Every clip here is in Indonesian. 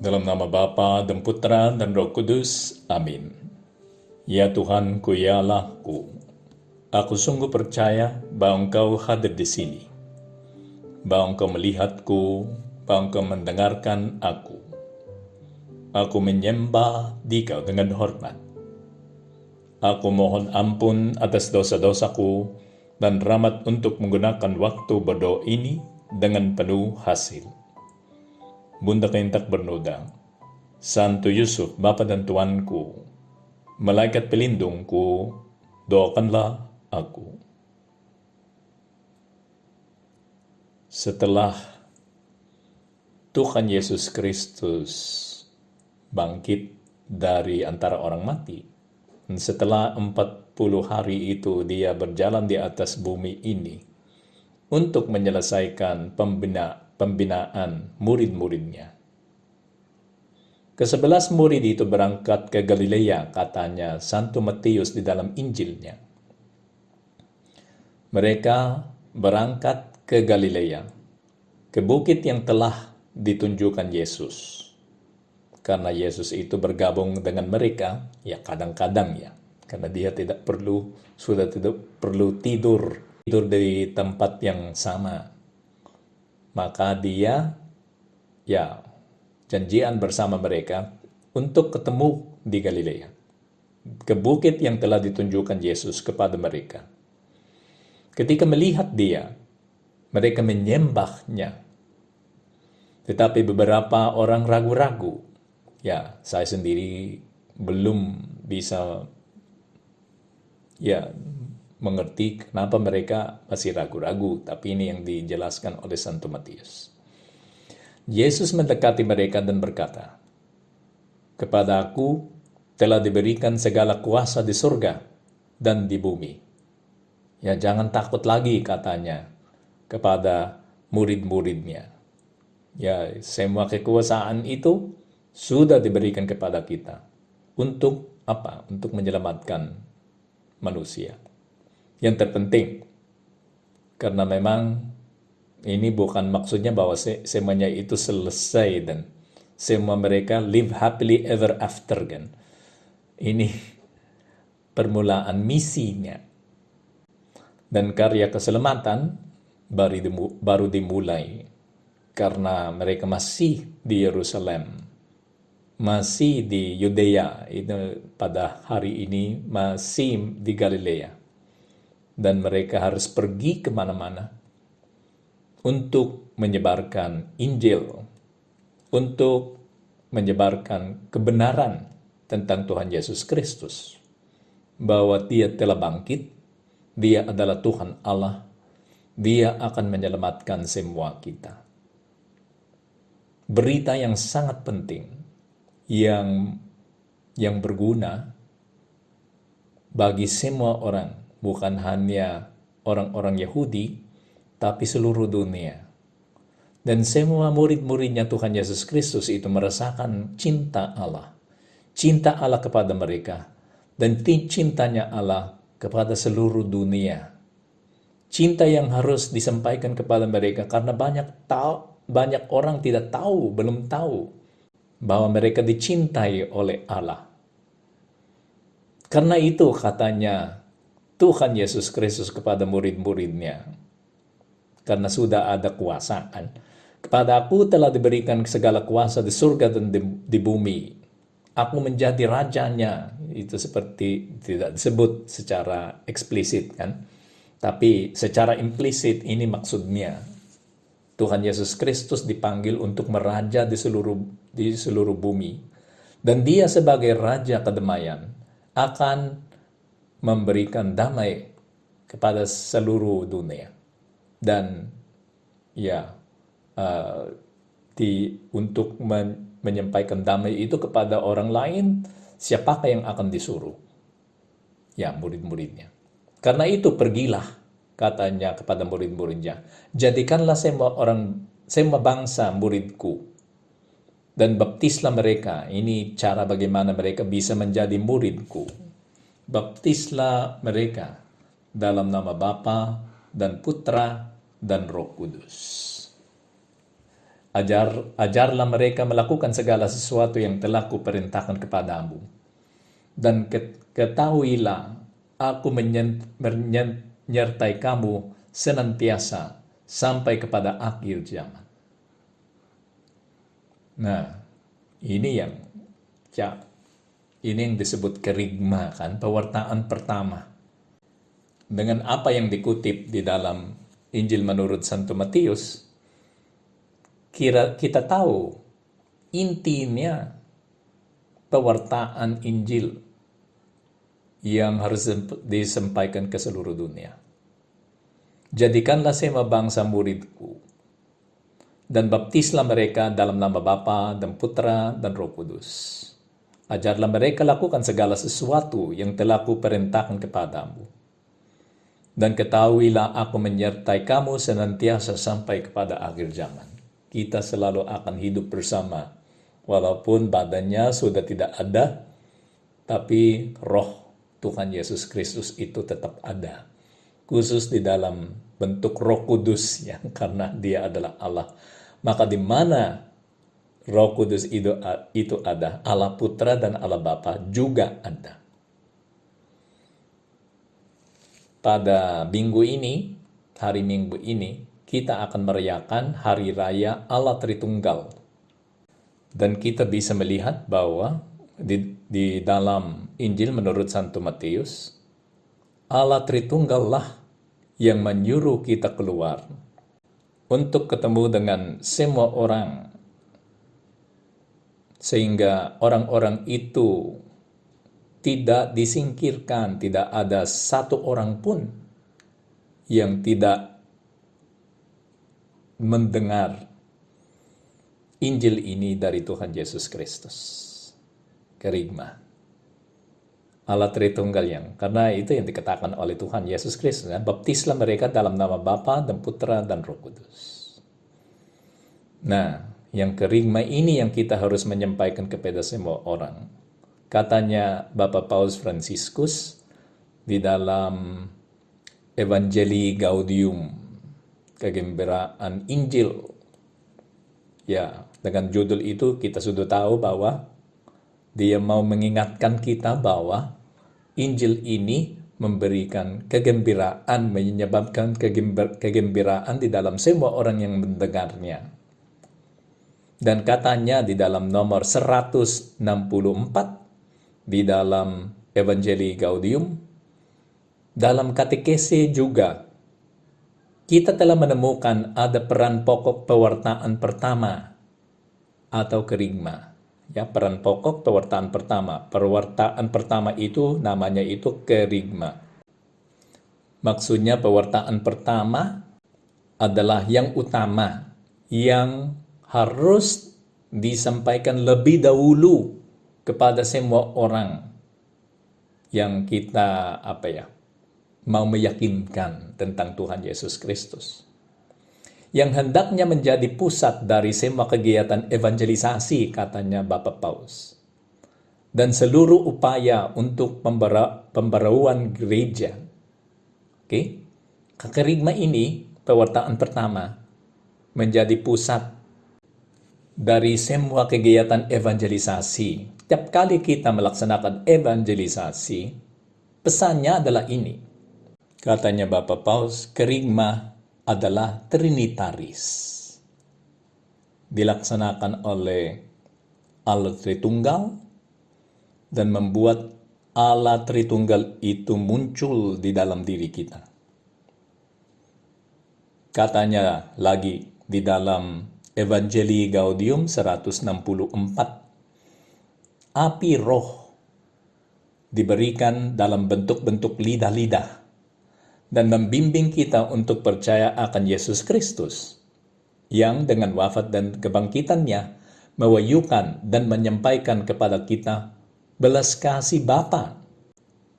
Dalam nama Bapa dan Putra dan Roh Kudus. Amin. Ya Tuhanku, ya Allahku, aku sungguh percaya bahwa Engkau hadir di sini, bahwa Engkau melihatku, bahwa Engkau mendengarkan aku. Aku menyembah Dikau dengan hormat. Aku mohon ampun atas dosa-dosaku dan rahmat untuk menggunakan waktu berdoa ini dengan penuh hasil. Bunda Kaintak bernoda, Santo Yusuf, Bapa dan Tuanku, malaikat pelindungku, doakanlah aku. Setelah Tuhan Yesus Kristus bangkit dari antara orang mati, setelah 40 hari itu dia berjalan di atas bumi ini untuk menyelesaikan pembinaan murid-muridnya. Ke-11 murid itu berangkat ke Galilea, katanya Santo Matius di dalam Injilnya. Mereka berangkat ke Galilea, ke bukit yang telah ditunjukkan Yesus. Karena Yesus itu bergabung dengan mereka, ya kadang-kadang ya, karena dia sudah tidak perlu tidur di tempat yang sama. Maka dia janjian bersama mereka untuk ketemu di Galilea, ke bukit yang telah ditunjukkan Yesus kepada mereka. Ketika melihat dia, mereka menyembahnya. Tetapi beberapa orang ragu-ragu. Ya, saya sendiri belum bisa mengerti kenapa mereka masih ragu-ragu, tapi ini yang dijelaskan oleh Santo Matius. Yesus mendekati mereka dan berkata, "Kepada aku telah diberikan segala kuasa di surga dan di bumi. Ya, jangan takut lagi," katanya kepada murid-muridnya. Ya, semua kekuasaan itu sudah diberikan kepada kita. Untuk apa? Untuk menyelamatkan manusia. Yang terpenting, karena memang ini bukan maksudnya bahwa semuanya itu selesai dan semua mereka live happily ever after kan. Ini permulaan misinya. Dan karya keselamatan baru dimulai karena mereka masih di Yerusalem, masih di Yudea, itu pada hari ini masih di Galilea. Dan mereka harus pergi kemana-mana untuk menyebarkan Injil, untuk menyebarkan kebenaran tentang Tuhan Yesus Kristus, bahwa dia telah bangkit, dia adalah Tuhan Allah, dia akan menyelamatkan semua kita. Berita yang sangat penting, yang berguna bagi semua orang, bukan hanya orang-orang Yahudi, tapi seluruh dunia. Dan semua murid-muridnya Tuhan Yesus Kristus itu merasakan cinta Allah kepada mereka, dan cintanya Allah kepada seluruh dunia. Cinta yang harus disampaikan kepada mereka karena banyak orang belum tahu bahwa mereka dicintai oleh Allah. Karena itu katanya Tuhan Yesus Kristus kepada murid-muridnya, karena sudah ada kuasa kan. "Kepada aku telah diberikan segala kuasa di surga dan di bumi. Aku menjadi rajanya." Itu seperti tidak disebut secara eksplisit kan. Tapi secara implisit ini maksudnya. Tuhan Yesus Kristus dipanggil untuk meraja di seluruh bumi. Dan dia sebagai Raja kedamaian akan memberikan damai kepada seluruh dunia. Dan untuk menyampaikan damai itu kepada orang lain, siapakah yang akan disuruh? Ya, murid-muridnya. Karena itu pergilah, katanya kepada murid-muridnya, "Jadikanlah semua bangsa muridku, dan baptislah mereka." Ini cara bagaimana mereka bisa menjadi muridku. "Baptislah mereka dalam nama Bapa dan Putra dan Roh Kudus." Ajarlah mereka melakukan segala sesuatu yang telah kuperintahkan kepadamu. Dan ketahuilah, aku menyertai kamu senantiasa sampai kepada akhir zaman. Nah, ini yang disebut kerigma, kan, pewartaan pertama. Dengan apa yang dikutip di dalam Injil menurut Santo Matius, kita tahu intinya pewartaan Injil yang harus disampaikan ke seluruh dunia. Jadikanlah semua bangsa muridku, dan baptislah mereka dalam nama Bapa dan Putra dan Roh Kudus. Ajarlah mereka lakukan segala sesuatu yang telah kuperintahkan kepadamu. Dan ketahuilah, aku menyertai kamu senantiasa sampai kepada akhir zaman. Kita selalu akan hidup bersama, walaupun badannya sudah tidak ada, tapi roh Tuhan Yesus Kristus itu tetap ada. Khusus di dalam bentuk Roh Kudus, ya, karena Dia adalah Allah. Maka di mana Roh Kudus itu ada, Allah Putra dan Allah Bapa juga ada. Pada hari Minggu ini, kita akan merayakan Hari Raya Allah Tritunggal. Dan kita bisa melihat bahwa di dalam Injil menurut Santo Matius, Allah Tritunggal lah yang menyuruh kita keluar untuk ketemu dengan semua orang, sehingga orang-orang itu tidak disingkirkan, tidak ada satu orang pun yang tidak mendengar Injil ini dari Tuhan Yesus Kristus. Kerigma. Allah Tritunggal yang, karena itu yang dikatakan oleh Tuhan Yesus Kristus, ya, baptislah mereka dalam nama Bapa dan Putra dan Roh Kudus. Nah, yang kerigma ini yang kita harus menyampaikan kepada semua orang. Katanya Bapak Paus Fransiskus di dalam Evangelii Gaudium, kegembiraan Injil. Ya, dengan judul itu kita sudah tahu bahwa dia mau mengingatkan kita bahwa Injil ini memberikan kegembiraan, menyebabkan kegembiraan di dalam semua orang yang mendengarnya. Dan katanya di dalam nomor 164 di dalam Evangelii Gaudium, dalam katekese juga kita telah menemukan ada peran pokok pewartaan pertama atau kerigma. Ya, peran pokok pewartaan pertama. Pewartaan pertama itu namanya itu kerigma. Maksudnya pewartaan pertama adalah yang utama, yang harus disampaikan lebih dahulu kepada semua orang yang kita mau meyakinkan tentang Tuhan Yesus Kristus, yang hendaknya menjadi pusat dari semua kegiatan evangelisasi, katanya Bapak Paus, dan seluruh upaya untuk pembaruan gereja. Kerigma ini, pewartaan pertama, menjadi pusat dari semua kegiatan evangelisasi. Setiap kali kita melaksanakan evangelisasi, pesannya adalah ini. Katanya Bapak Paus, kerigma adalah trinitaris. Dilaksanakan oleh Allah Tritunggal dan membuat Allah Tritunggal itu muncul di dalam diri kita. Katanya lagi di dalam Evangelii Gaudium 164, api roh diberikan dalam bentuk-bentuk lidah-lidah dan membimbing kita untuk percaya akan Yesus Kristus, yang dengan wafat dan kebangkitannya mewahyukan dan menyampaikan kepada kita belas kasih Bapa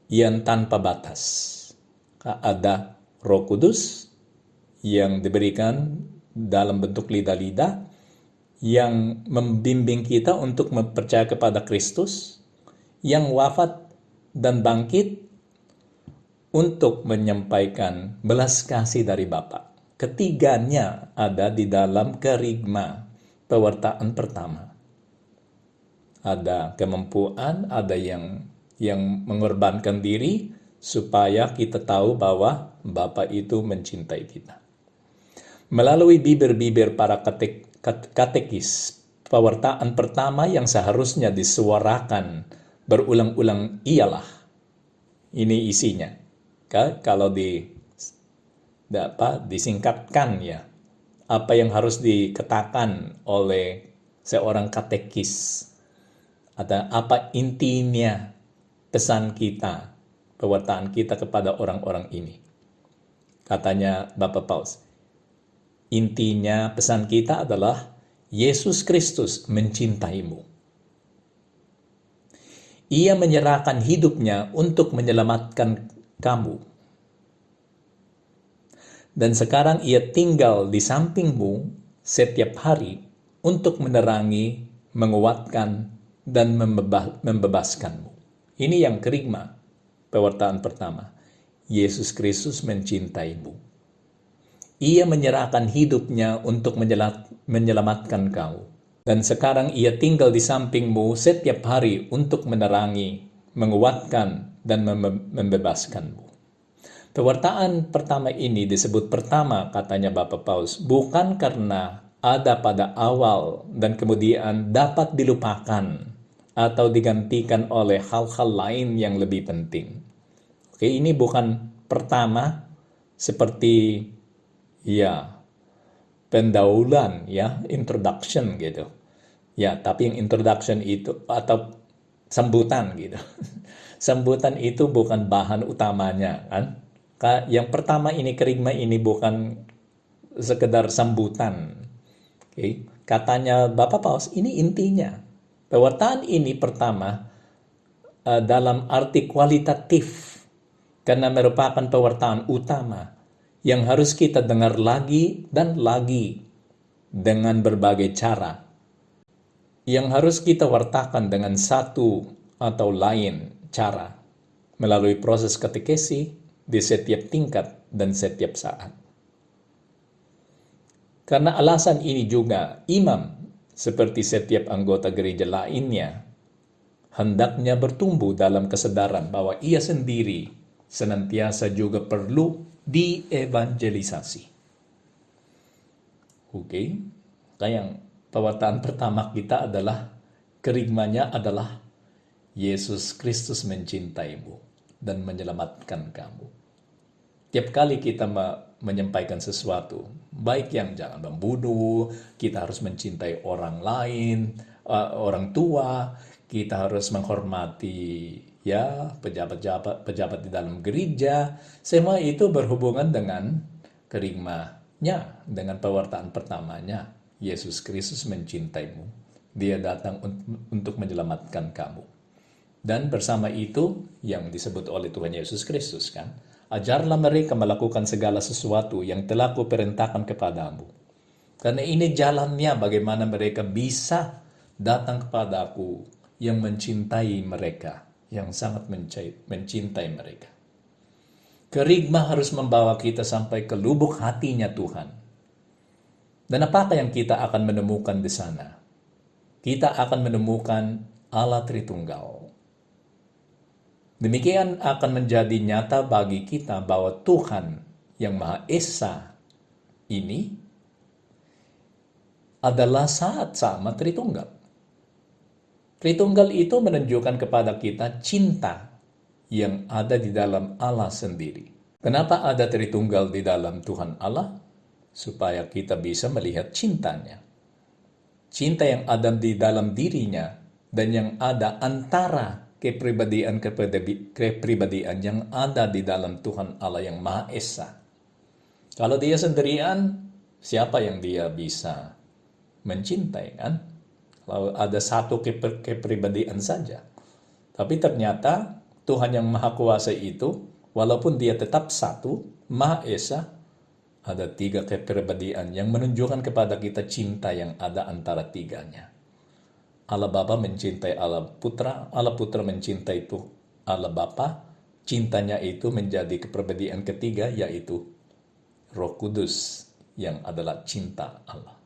yang tanpa batas. Ada Roh Kudus yang diberikan dalam bentuk lidah-lidah yang membimbing kita untuk percaya kepada Kristus yang wafat dan bangkit untuk menyampaikan belas kasih dari Bapa. Ketiganya ada di dalam kerigma. pewartaan pertama. Ada kemampuan, ada yang mengorbankan diri supaya kita tahu bahwa Bapa itu mencintai kita. Melalui bibir-bibir para katekis, pewartaan pertama yang seharusnya disuarakan berulang-ulang ialah, ini isinya. Kalau disingkatkan ya, apa yang harus dikatakan oleh seorang katekis, atau apa intinya pesan kita, pewartaan kita kepada orang-orang ini. Katanya Bapak Paus, intinya pesan kita adalah Yesus Kristus mencintaimu. Ia menyerahkan hidupnya untuk menyelamatkan kamu. Dan sekarang ia tinggal di sampingmu setiap hari untuk menerangi, menguatkan, dan membebaskanmu. Ini yang kerigma, pewartaan pertama. Yesus Kristus mencintaimu. Ia menyerahkan hidupnya untuk menyelamatkan kau. Dan sekarang ia tinggal di sampingmu setiap hari untuk menerangi, menguatkan, dan membebaskanmu. Pewartaan pertama ini disebut pertama, katanya Bapak Paus, bukan karena ada pada awal dan kemudian dapat dilupakan atau digantikan oleh hal-hal lain yang lebih penting. Oke, ini bukan pertama seperti pendahuluan, introduction gitu. Tapi yang introduction itu atau sambutan gitu. Sambutan itu bukan bahan utamanya, kan? Yang pertama ini, kerigma ini bukan sekedar sambutan. Okay? Katanya Bapak Paus, ini intinya. Pewartaan ini pertama dalam arti kualitatif, karena merupakan pewartaan utama yang harus kita dengar lagi dan lagi dengan berbagai cara. Yang harus kita wartakan dengan satu atau lain cara melalui proses katekesi di setiap tingkat dan setiap saat. Karena alasan ini juga, imam seperti setiap anggota gereja lainnya hendaknya bertumbuh dalam kesadaran bahwa ia sendiri senantiasa juga perlu dievangelisasi. Oke, yang pewartaan pertama kita adalah, kerigmanya adalah Yesus Kristus mencintaimu dan menyelamatkan kamu. Tiap kali kita menyampaikan sesuatu, baik yang jangan membunuh, kita harus mencintai orang lain, orang tua, kita harus menghormati pejabat di dalam gereja. Semua itu berhubungan dengan kerigmanya, dengan pewartaan pertamanya. Yesus Kristus mencintaimu. Dia datang untuk menyelamatkan kamu. Dan bersama itu yang disebut oleh Tuhan Yesus Kristus, kan? Ajarlah mereka melakukan segala sesuatu yang telah kuperintahkan kepadamu. Karena ini jalannya bagaimana mereka bisa datang kepadaku yang mencintai mereka, yang sangat mencintai mereka. Kerigma harus membawa kita sampai ke lubuk hatinya Tuhan. Dan apakah yang kita akan menemukan di sana? Kita akan menemukan Allah Tritunggal. Demikian akan menjadi nyata bagi kita bahwa Tuhan yang Maha Esa ini adalah sama Tritunggal. Tritunggal itu menunjukkan kepada kita cinta yang ada di dalam Allah sendiri. Kenapa ada Tritunggal di dalam Tuhan Allah? Supaya kita bisa melihat cintanya. Cinta yang ada di dalam dirinya dan yang ada antara kepribadian yang ada di dalam Tuhan Allah yang Maha Esa. Kalau dia sendirian, siapa yang dia bisa mencintai, kan? Kalau ada satu kepribadian saja. Tapi ternyata Tuhan yang Maha Kuasa itu, walaupun dia tetap satu, Maha Esa, ada 3 kepribadian yang menunjukkan kepada kita cinta yang ada antara tiganya. Allah Bapa mencintai Allah Putra mencintai itu Allah Bapa, cintanya itu menjadi kepribadian ketiga, yaitu Roh Kudus yang adalah cinta Allah.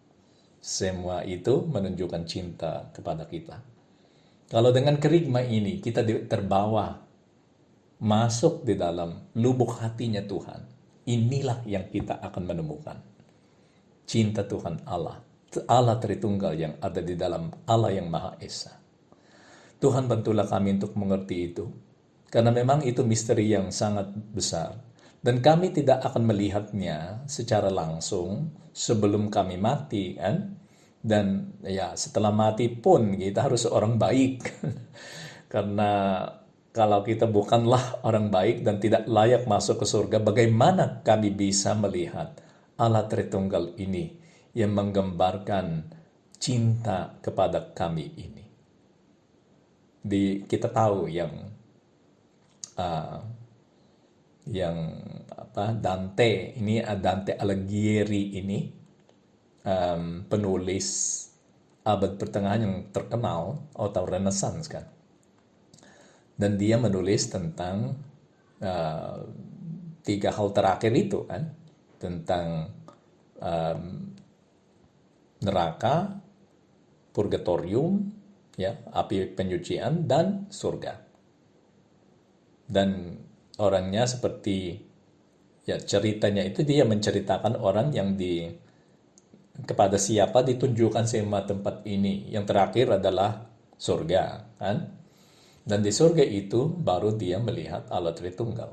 Semua itu menunjukkan cinta kepada kita. Kalau dengan kerigma ini kita terbawa masuk di dalam lubuk hatinya Tuhan, inilah yang kita akan menemukan. Cinta Tuhan Allah, Allah Tritunggal yang ada di dalam Allah yang Maha Esa. Tuhan bantulah kami untuk mengerti itu. Karena memang itu misteri yang sangat besar. Dan kami tidak akan melihatnya secara langsung sebelum kami mati, kan? Dan ya setelah mati pun kita harus orang baik. Karena kalau kita bukanlah orang baik dan tidak layak masuk ke surga, bagaimana kami bisa melihat Allah Tritunggal ini yang menggambarkan cinta kepada kami ini? Kita tahu yang Dante ini, Dante Alighieri ini penulis abad pertengahan yang terkenal atau Renaissance kan, dan dia menulis tentang 3 hal terakhir itu kan, tentang neraka, purgatorium, ya, api penyucian, dan surga. Dan orangnya seperti, ya ceritanya itu dia menceritakan orang yang kepada siapa ditunjukkan semua tempat ini. Yang terakhir adalah surga, kan? Dan di surga itu baru dia melihat Allah Tritunggal.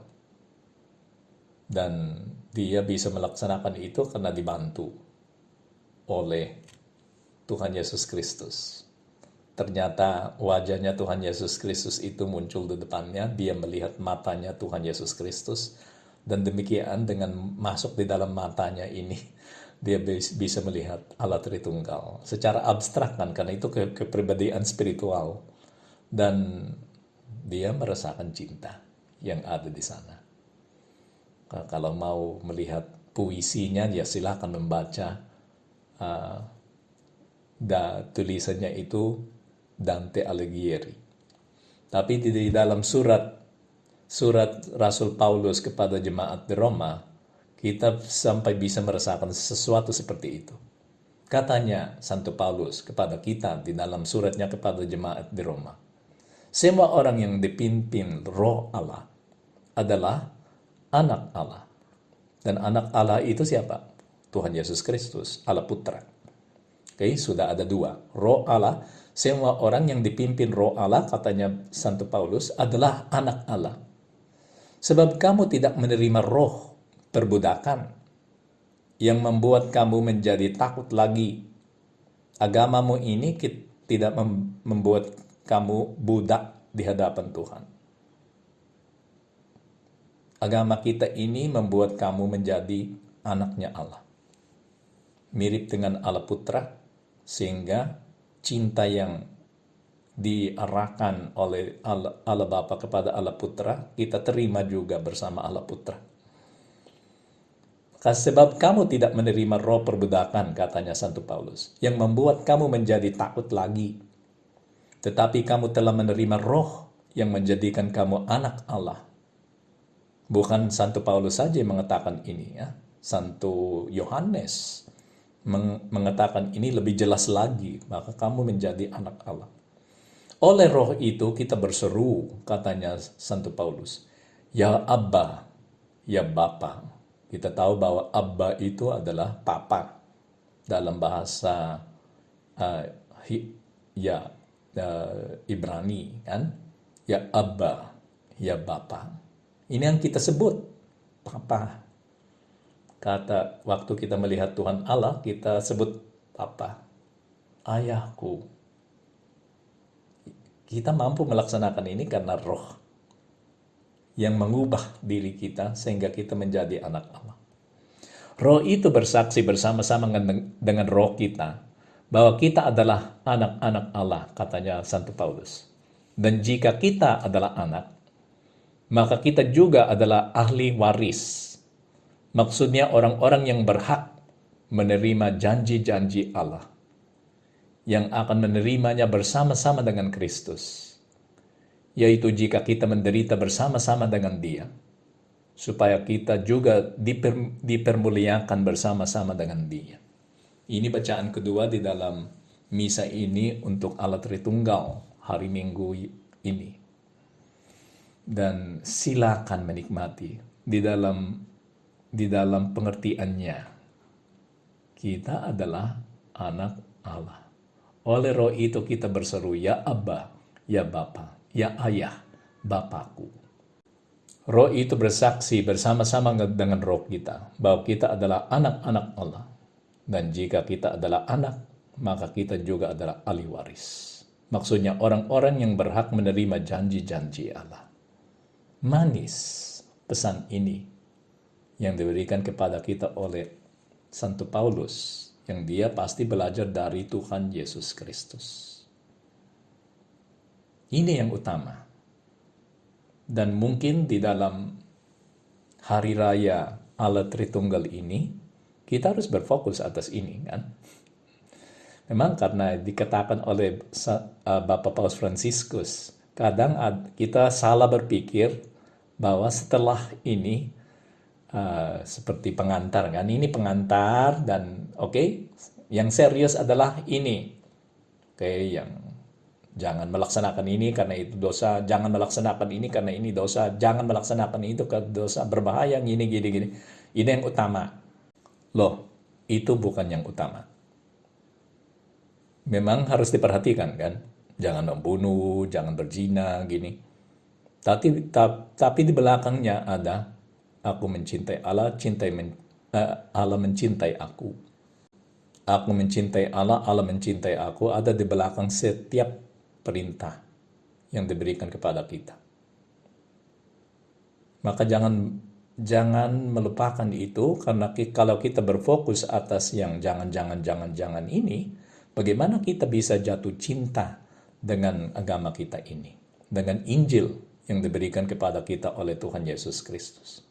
Dan dia bisa melaksanakan itu karena dibantu oleh Tuhan Yesus Kristus. Ternyata wajahnya Tuhan Yesus Kristus itu muncul di depannya, dia melihat matanya Tuhan Yesus Kristus, dan demikian dengan masuk di dalam matanya ini, dia bisa melihat Allah Tritunggal. Secara abstrak kan, karena itu kepribadian spiritual. Dan dia merasakan cinta yang ada di sana. Kalau mau melihat puisinya, ya silakan membaca tulisannya itu Dante Alighieri. Tapi di dalam surat Rasul Paulus kepada jemaat di Roma, kita sampai bisa merasakan sesuatu seperti itu. Katanya Santo Paulus kepada kita di dalam suratnya kepada jemaat di Roma, semua orang yang dipimpin Roh Allah adalah anak Allah. Dan anak Allah itu siapa? Tuhan Yesus Kristus, Allah Putra. Oke, sudah ada 2. Roh Allah, semua orang yang dipimpin Roh Allah, katanya Santo Paulus, adalah anak Allah. Sebab kamu tidak menerima roh perbudakan yang membuat kamu menjadi takut lagi. Agamamu ini tidak membuat kamu budak di hadapan Tuhan. Agama kita ini membuat kamu menjadi anaknya Allah. Mirip dengan Allah Putra, sehingga cinta yang diarahkan oleh Allah Bapa kepada Allah Putra, kita terima juga bersama Allah Putra. Sebab kamu tidak menerima roh perbudakan, katanya Santo Paulus, yang membuat kamu menjadi takut lagi. Tetapi kamu telah menerima roh yang menjadikan kamu anak Allah. Bukan Santo Paulus saja yang mengatakan ini, ya. Santo Yohanes mengatakan ini lebih jelas lagi, maka kamu menjadi anak Allah. Oleh roh itu kita berseru, katanya Santo Paulus, ya Abba, ya Bapa. Kita tahu bahwa Abba itu adalah Papa dalam bahasa Ibrani, kan? Ya Abba, ya Bapa. Ini yang kita sebut Papa. Kata waktu kita melihat Tuhan Allah, kita sebut Papa, Ayahku. Kita mampu melaksanakan ini karena roh yang mengubah diri kita sehingga kita menjadi anak Allah. Roh itu bersaksi bersama-sama dengan roh kita bahwa kita adalah anak-anak Allah, katanya Santo Paulus. Dan jika kita adalah anak, maka kita juga adalah ahli waris. Maksudnya orang-orang yang berhak menerima janji-janji Allah, yang akan menerimanya bersama-sama dengan Kristus. Yaitu jika kita menderita bersama-sama dengan Dia, supaya kita juga dipermuliakan bersama-sama dengan Dia. Ini bacaan kedua di dalam misa ini untuk Allah Tritunggal hari Minggu ini. Dan silakan menikmati di dalam pengertiannya. Kita adalah anak Allah. Oleh roh itu kita berseru, ya Abba, ya Bapa, ya Ayah, Bapakku. Roh itu bersaksi bersama-sama dengan roh kita bahwa kita adalah anak-anak Allah. Dan jika kita adalah anak, maka kita juga adalah ahli waris. Maksudnya orang-orang yang berhak menerima janji-janji Allah. Manis pesan ini yang diberikan kepada kita oleh Santo Paulus, yang dia pasti belajar dari Tuhan Yesus Kristus. Ini yang utama. Dan mungkin di dalam hari raya Allah Tritunggal ini, kita harus berfokus atas ini, kan? Memang karena dikatakan oleh Bapak Paus Fransiskus, kadang kita salah berpikir bahwa setelah ini seperti pengantar, kan? Ini pengantar dan yang serius adalah ini. Yang jangan melaksanakan ini karena itu dosa, jangan melaksanakan ini karena ini dosa, jangan melaksanakan itu karena dosa, berbahaya, gini. Ini yang utama. Loh, itu bukan yang utama. Memang harus diperhatikan, kan? Jangan membunuh, jangan berzina, gini. Tapi di belakangnya ada, aku mencintai Allah, Allah mencintai aku. Aku mencintai Allah, Allah mencintai aku, ada di belakang setiap perintah yang diberikan kepada kita. Maka jangan melupakan itu, karena kalau kita berfokus atas yang jangan ini, bagaimana kita bisa jatuh cinta dengan agama kita ini, dengan Injil yang diberikan kepada kita oleh Tuhan Yesus Kristus.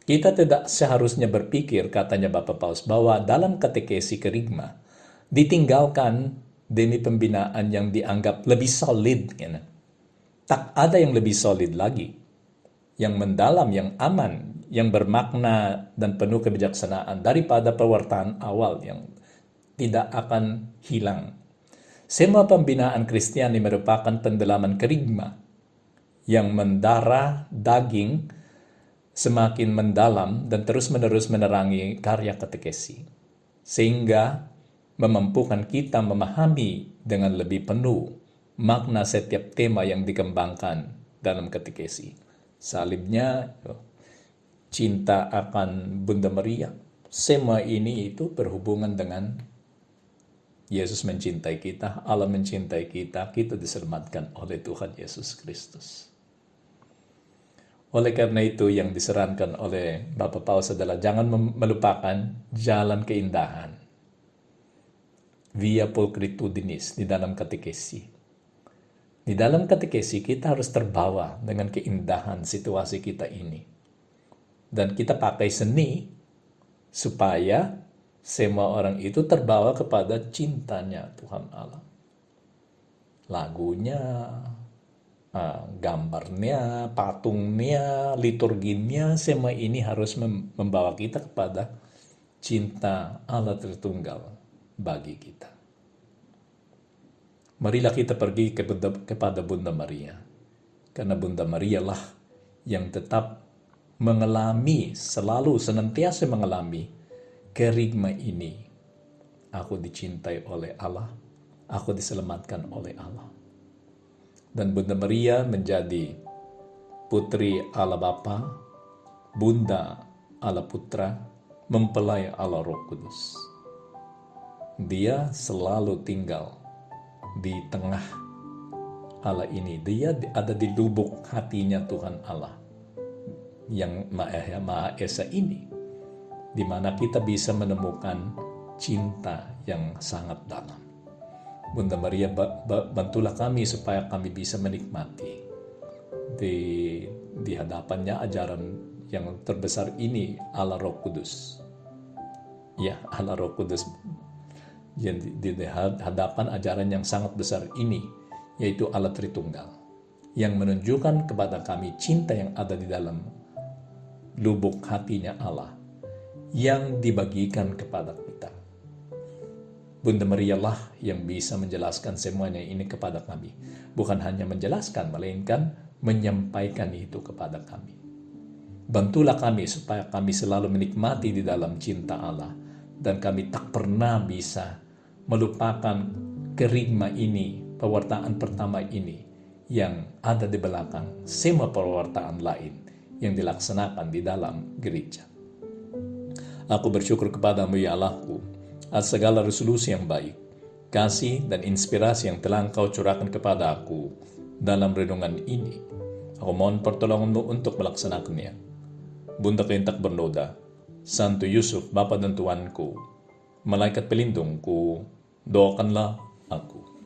Kita tidak seharusnya berpikir, katanya Bapak Paus, bahwa dalam katekesi kerigma ditinggalkan demi pembinaan yang dianggap lebih solid. Tak ada yang lebih solid lagi, yang mendalam, yang aman, yang bermakna dan penuh kebijaksanaan daripada pewartaan awal yang tidak akan hilang. Semua pembinaan Kristiani merupakan pendalaman kerigma yang mendarah daging semakin mendalam dan terus-menerus menerangi karya katekesi, sehingga memampukan kita memahami dengan lebih penuh makna setiap tema yang dikembangkan dalam katekesi. Salibnya, cinta akan Bunda Maria, semua ini itu berhubungan dengan Yesus mencintai kita, Allah mencintai kita, kita diselamatkan oleh Tuhan Yesus Kristus. Oleh karena itu yang disarankan oleh Bapak Paus adalah jangan melupakan jalan keindahan, via pulchritudinis di dalam katekesi. Di dalam katekesi kita harus terbawa dengan keindahan situasi kita ini. Dan kita pakai seni supaya semua orang itu terbawa kepada cintanya Tuhan Allah. Lagunya, gambarnya, patungnya, liturginya, semua ini harus membawa kita kepada cinta Allah Tritunggal bagi kita. Marilah kita pergi kepada Bunda Maria, karena Bunda Maria lah yang tetap mengalami, selalu senantiasa mengalami kerigma ini. Aku dicintai oleh Allah, aku diselamatkan oleh Allah. Dan Bunda Maria menjadi putri Allah Bapa, Bunda Allah Putra, mempelai Allah Roh Kudus. Dia selalu tinggal di tengah Allah ini. Dia ada di lubuk hatinya Tuhan Allah yang Maha Esa ini, di mana kita bisa menemukan cinta yang sangat dalam. Bunda Maria, bantulah kami supaya kami bisa menikmati di hadapannya ajaran yang terbesar ini, Allah Roh Kudus. Ya, Allah Roh Kudus. Di hadapan ajaran yang sangat besar ini, yaitu Allah Tritunggal, yang menunjukkan kepada kami cinta yang ada di dalam lubuk hatinya Allah, yang dibagikan kepada kita. Bunda Maria lah yang bisa menjelaskan semuanya ini kepada kami. Bukan hanya menjelaskan, melainkan menyampaikan itu kepada kami. Bantulah kami supaya kami selalu menikmati di dalam cinta Allah. Dan kami tak pernah bisa melupakan kerigma ini, pewartaan pertama ini, yang ada di belakang semua pewartaan lain yang dilaksanakan di dalam gereja. Aku bersyukur kepadamu ya Allahku, atas segala resolusi yang baik, kasih dan inspirasi yang telah Engkau curahkan kepada aku dalam renungan ini. Aku mohon pertolonganmu untuk melaksanakannya. Bunda yang tak bernoda, Santo Yusuf, Bapa dan Tuanku, malaikat pelindungku, doakanlah aku.